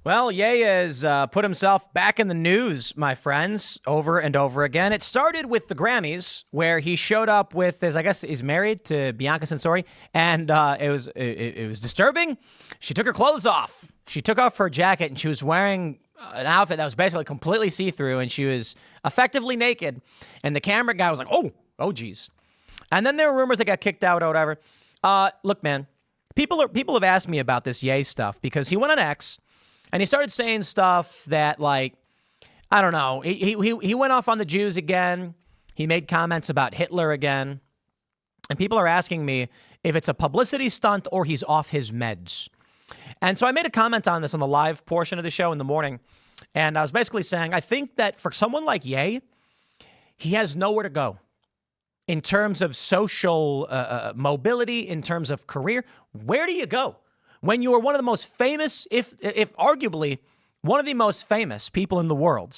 Well, Ye has put himself back in the news, my friends, over and over again. It started with the Grammys, where he showed up with his, I guess he's married to Bianca Censori, and it was disturbing. She took her clothes off. She took off her jacket, and she was wearing an outfit that was basically completely see-through, and she was effectively naked. And the camera guy was like, oh, geez. And then there were rumors that got kicked out or whatever. Look, man, people have asked me about this Ye stuff because he went on X. And he started saying stuff that, like, I don't know. He went off on the Jews again. He made comments about Hitler again. And people are asking me if it's a publicity stunt or he's off his meds. And so I made a comment on this on the live portion of the show in the morning. And I was basically saying, I think that for someone like Ye, he has nowhere to go in terms of social mobility, in terms of career. Where do you go? When you are one of the most famous, if arguably one of the most famous people in the world.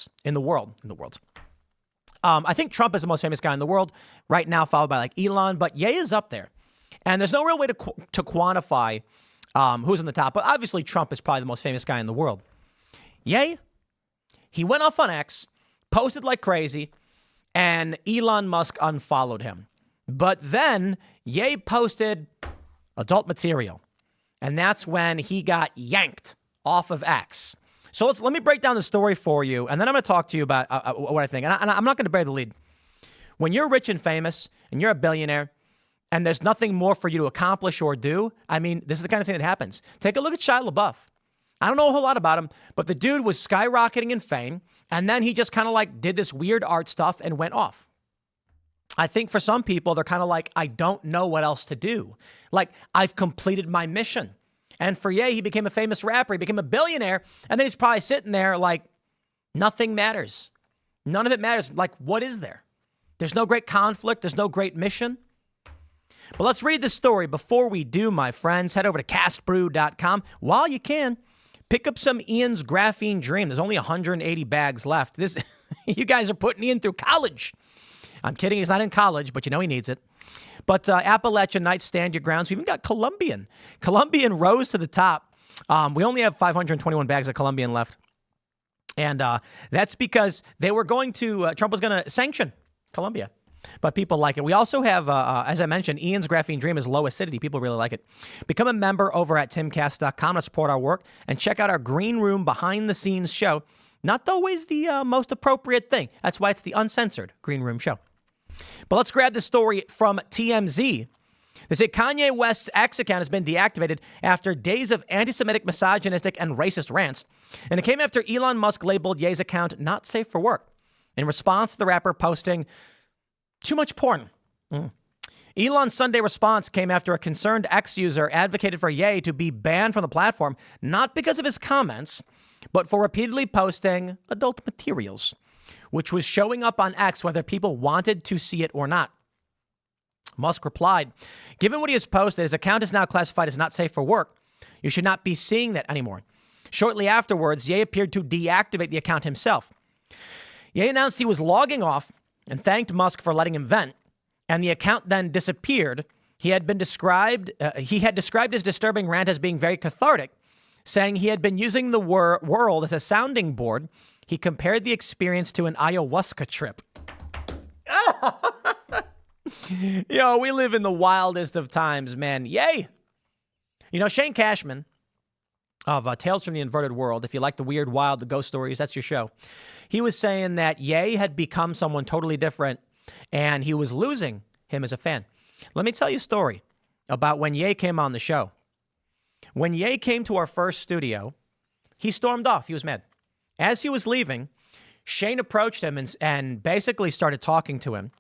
I think Trump is the most famous guy in the world right now, followed by like Elon, but Ye is up there. And there's no real way to quantify who's in the top. But obviously Trump is probably the most famous guy in the world. Ye, he went off on X, posted like crazy, and Elon Musk unfollowed him. But then Ye posted adult material. And that's when he got yanked off of X. So let me break down the story for you, and then I'm going to talk to you about what I think. And I'm not going to bury the lead. When you're rich and famous, and you're a billionaire, and there's nothing more for you to accomplish or do, I mean, this is the kind of thing that happens. Take a look at Shia LaBeouf. I don't know a whole lot about him, but the dude was skyrocketing in fame, and then he just kind of like did this weird art stuff and went off. I think for some people, they're kind of like, I don't know what else to do. Like, I've completed my mission. And for Ye, he became a famous rapper. He became a billionaire. And then he's probably sitting there like, nothing matters. None of it matters. Like, what is there? There's no great conflict. There's no great mission. But let's read the story. Before we do, my friends, head over to castbrew.com. While you can, pick up some Ian's Graphene Dream. There's only 180 bags left. You guys are putting Ian through college. I'm kidding. He's not in college, but you know he needs it. But Appalachian Nights, stand your ground. So we even got Colombian. Colombian rose to the top. We only have 521 bags of Colombian left. And that's because they were going to, Trump was going to sanction Colombia. But people like it. We also have, as I mentioned, Ian's Graphene Dream is low acidity. People really like it. Become a member over at timcast.com to support our work and check out our green room behind the scenes show. Not always the most appropriate thing. That's why it's the uncensored green room show. But let's grab this story from TMZ. They say Kanye West's X account has been deactivated after days of anti-Semitic, misogynistic, and racist rants. And it came after Elon Musk labeled Ye's account not safe for work in response to the rapper posting too much porn. Elon's Sunday response came after a concerned X user advocated for Ye to be banned from the platform, not because of his comments, but for repeatedly posting adult materials, which was showing up on X whether people wanted to see it or not. Musk replied, given what he has posted, his account is now classified as not safe for work. You should not be seeing that anymore. Shortly afterwards, Ye appeared to deactivate the account himself. Ye announced he was logging off and thanked Musk for letting him vent, and the account then disappeared. He had described his disturbing rant as being very cathartic, saying he had been using the world as a sounding board. He compared the experience to an ayahuasca trip. Yo, we live in the wildest of times, man. Yay. You know, Shane Cashman of Tales from the Inverted World, if you like the weird, wild, the ghost stories, that's your show. He was saying that Ye had become someone totally different, and he was losing him as a fan. Let me tell you a story about when Ye came on the show. When Ye came to our first studio, he stormed off. He was mad. As he was leaving, Shane approached him and basically started talking to him.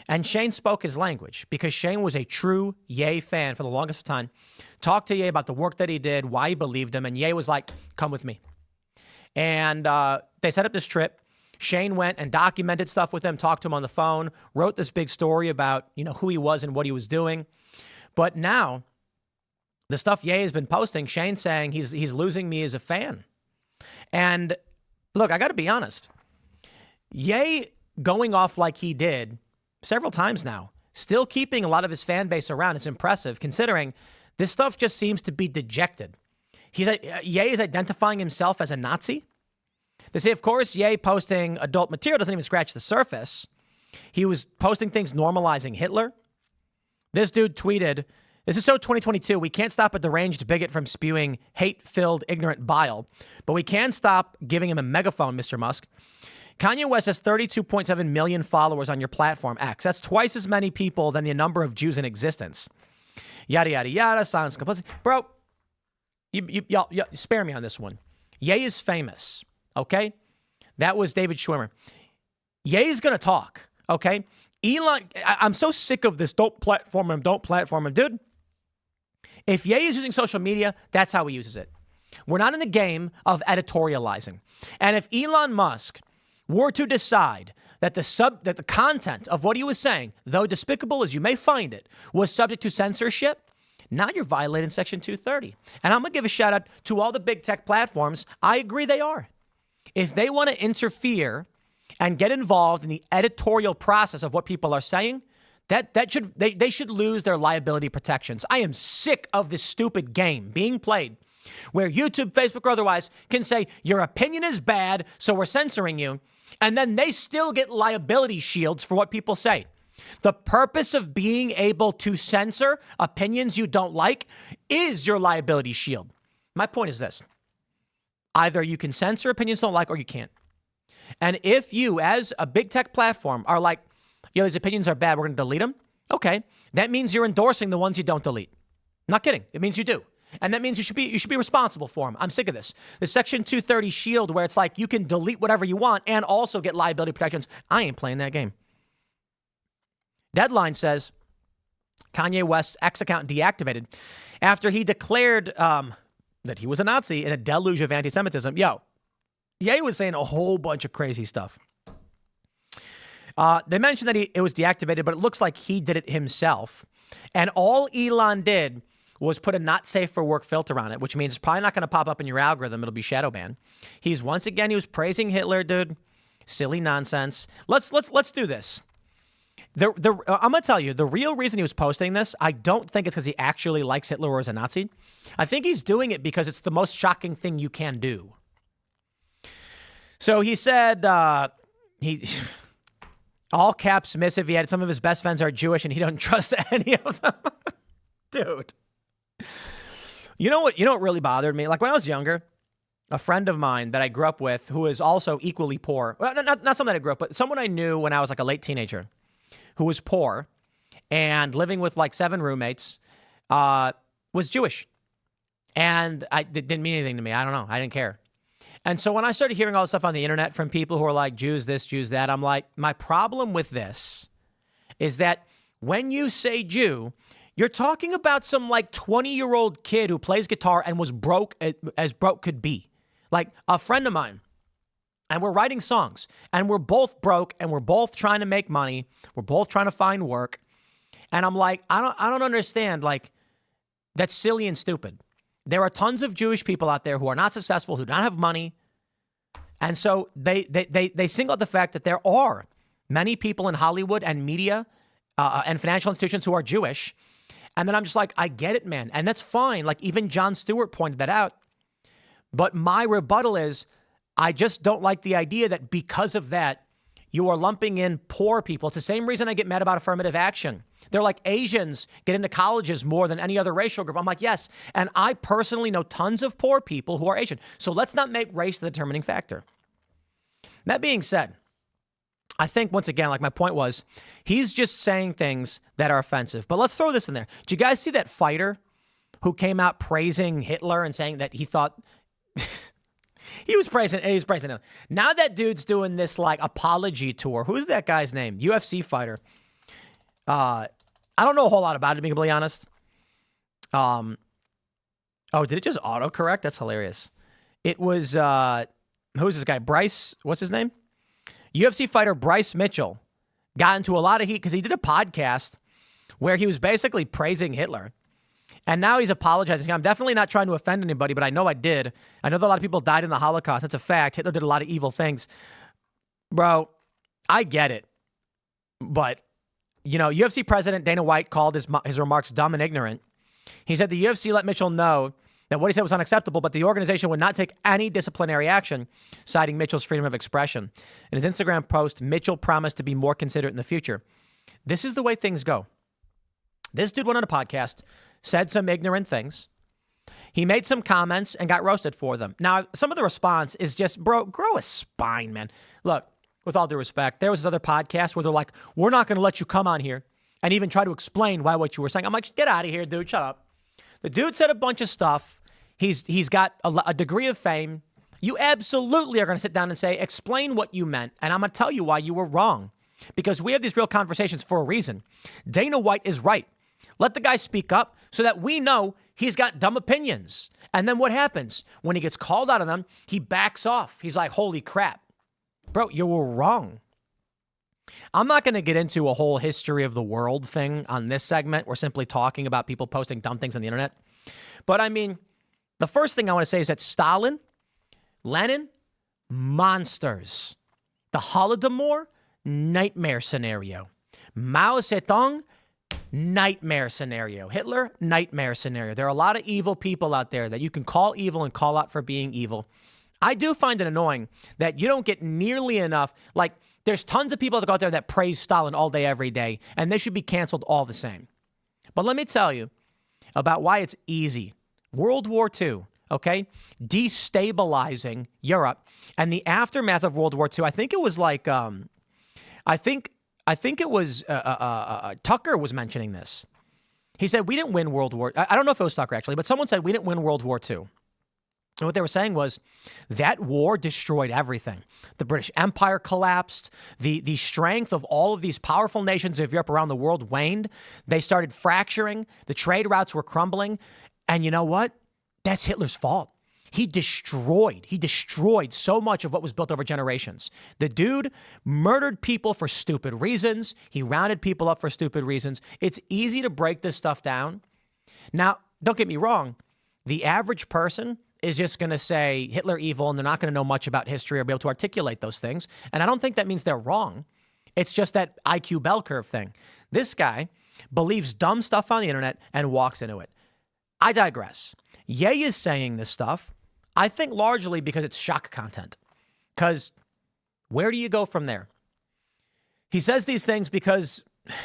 And Shane spoke his language because Shane was a true Ye fan for the longest time. Talked to Ye about the work that he did, why he believed him. And Ye was like, come with me. And they set up this trip. Shane went and documented stuff with him, talked to him on the phone, wrote this big story about, you know, who he was and what he was doing. But now the stuff Ye has been posting, Shane's saying he's losing me as a fan. And look, I got to be honest. Ye going off like he did several times now, still keeping a lot of his fan base around is impressive, considering this stuff just seems to be dejected. Ye is identifying himself as a Nazi. They say, of course, Ye posting adult material doesn't even scratch the surface. He was posting things normalizing Hitler. This dude tweeted, this is so 2022, we can't stop a deranged bigot from spewing hate-filled, ignorant bile, but we can stop giving him a megaphone, Mr. Musk. Kanye West has 32.7 million followers on your platform, X. That's twice as many people than the number of Jews in existence. Yada, yada, yada, silence, complicity. Bro, y'all spare me on this one. Ye is famous, okay? That was David Schwimmer. Ye is going to talk, okay? Elon, I'm so sick of this. Don't platform him, dude. If Ye is using social media, that's how he uses it. We're not in the game of editorializing. And if Elon Musk were to decide that the content of what he was saying, though despicable as you may find it, was subject to censorship, now you're violating Section 230. And I'm going to give a shout out to all the big tech platforms. I agree they are. If they want to interfere and get involved in the editorial process of what people are saying, they should lose their liability protections. I am sick of this stupid game being played where YouTube, Facebook, or otherwise can say your opinion is bad, so we're censoring you, and then they still get liability shields for what people say. The purpose of being able to censor opinions you don't like is your liability shield. My point is this. Either you can censor opinions you don't like or you can't. And if you, as a big tech platform, are like, these opinions are bad, we're going to delete them. Okay. That means you're endorsing the ones you don't delete. Not kidding. It means you do. And that means you should be responsible for them. I'm sick of this. The Section 230 shield where it's like you can delete whatever you want and also get liability protections. I ain't playing that game. Deadline says Kanye West's X account deactivated after he declared that he was a Nazi in a deluge of anti-Semitism. Ye was saying a whole bunch of crazy stuff. They mentioned that it was deactivated, but it looks like he did it himself. And all Elon did was put a not safe for work filter on it, which means it's probably not going to pop up in your algorithm. It'll be shadow banned. He was praising Hitler, dude. Silly nonsense. Let's do this. I'm going to tell you, the real reason he was posting this, I don't think it's because he actually likes Hitler or is a Nazi. I think he's doing it because it's the most shocking thing you can do. So he said, all caps missive, he had some of his best friends are Jewish and he don't trust any of them. Dude. You know what really bothered me? Like when I was younger, a friend of mine that I grew up with who is also equally poor, well, not someone that I grew up with, someone I knew when I was like a late teenager who was poor and living with like 7 roommates, was Jewish. And it didn't mean anything to me. I don't know. I didn't care. And so when I started hearing all this stuff on the internet from people who are like Jews this, Jews that, I'm like, my problem with this is that when you say Jew, you're talking about some like 20-year-old kid who plays guitar and was broke as broke could be. Like a friend of mine. And we're writing songs and we're both broke and we're both trying to make money. We're both trying to find work. And I'm like, I don't understand. Like, that's silly and stupid. There are tons of Jewish people out there who are not successful, who don't have money. And so they single out the fact that there are many people in Hollywood and media and financial institutions who are Jewish. And then I'm just like, I get it, man. And that's fine. Like even Jon Stewart pointed that out. But my rebuttal is, I just don't like the idea that because of that, you are lumping in poor people. It's the same reason I get mad about affirmative action. They're like Asians get into colleges more than any other racial group. I'm like, yes. And I personally know tons of poor people who are Asian. So let's not make race the determining factor. That being said, I think once again, like my point was, he's just saying things that are offensive. But let's throw this in there. Did you guys see that fighter who came out praising Hitler and saying that he thought... He was praising him. Now that dude's doing this like apology tour. Who's that guy's name? UFC fighter. I don't know a whole lot about it, to be completely honest. Oh, did it just autocorrect? That's hilarious. It was, who's this guy? Bryce, what's his name? UFC fighter Bryce Mitchell got into a lot of heat because he did a podcast where he was basically praising Hitler. And now he's apologizing. I'm definitely not trying to offend anybody, but I know I did. I know that a lot of people died in the Holocaust. That's a fact. Hitler did a lot of evil things. Bro, I get it. But, you know, UFC president Dana White called his remarks dumb and ignorant. He said the UFC let Mitchell know that what he said was unacceptable, but the organization would not take any disciplinary action, citing Mitchell's freedom of expression. In his Instagram post, Mitchell promised to be more considerate in the future. This is the way things go. This dude went on a podcast, said some ignorant things. He made some comments and got roasted for them. Now, some of the response is just, bro, grow a spine, man. Look, with all due respect, there was this other podcast where they're like, we're not going to let you come on here and even try to explain why what you were saying. I'm like, get out of here, dude. Shut up. The dude said a bunch of stuff. He's got a degree of fame. You absolutely are going to sit down and say, explain what you meant. And I'm going to tell you why you were wrong. Because we have these real conversations for a reason. Dana White is right. Let the guy speak up so that we know he's got dumb opinions. And then what happens? When he gets called out on them, he backs off. He's like, holy crap. Bro, you were wrong. I'm not going to get into a whole history of the world thing on this segment. We're simply talking about people posting dumb things on the internet. But I mean, the first thing I want to say is that Stalin, Lenin, monsters. The Holodomor, nightmare scenario. Mao Zedong, nightmare scenario. Hitler, nightmare scenario. There are a lot of evil people out there that you can call evil and call out for being evil. I do find it annoying that you don't get nearly enough. Like, there's tons of people that go out there that praise Stalin all day, every day, and they should be canceled all the same. But let me tell you about why it's easy. World War II, okay? Destabilizing Europe and the aftermath of World War II. I think it was like, I think it was Tucker was mentioning this. He said, we didn't win World War. I don't know if it was Tucker actually, but someone said we didn't win World War II. And what they were saying was that war destroyed everything. The British Empire collapsed. The strength of all of these powerful nations of Europe around the world waned. They started fracturing. The trade routes were crumbling. And you know what? That's Hitler's fault. He destroyed so much of what was built over generations. The dude murdered people for stupid reasons. He rounded people up for stupid reasons. It's easy to break this stuff down. Now, don't get me wrong. The average person is just going to say Hitler evil, and they're not going to know much about history or be able to articulate those things. And I don't think that means they're wrong. It's just that IQ bell curve thing. This guy believes dumb stuff on the internet and walks into it. I digress. Ye is saying this stuff, I think largely because it's shock content. Because where do you go from there? He says these things because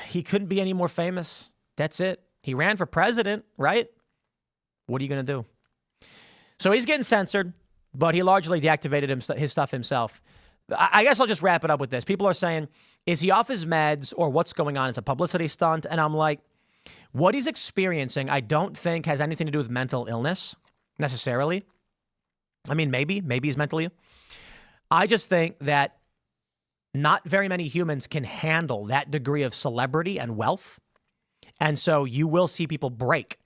he couldn't be any more famous. That's it. He ran for president, right? What are you going to do? So he's getting censored, but he largely deactivated his stuff himself. I guess I'll just wrap it up with this. People are saying, is he off his meds or what's going on? It's a publicity stunt. And I'm like, what he's experiencing, I don't think has anything to do with mental illness necessarily. I mean, maybe he's mentally ill. I just think that not very many humans can handle that degree of celebrity and wealth. And so you will see people break.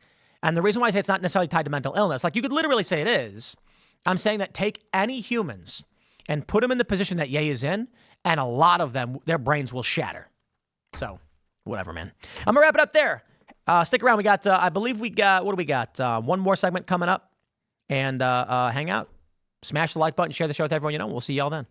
And the reason why I say it's not necessarily tied to mental illness, like you could literally say it is, I'm saying that take any humans and put them in the position that Ye is in, and a lot of them, their brains will shatter. So, whatever, man. I'm going to wrap it up there. Stick around. We got, I believe we got, what do we got? One more segment coming up. And hang out. Smash the like button, share the show with everyone you know. We'll see y'all then.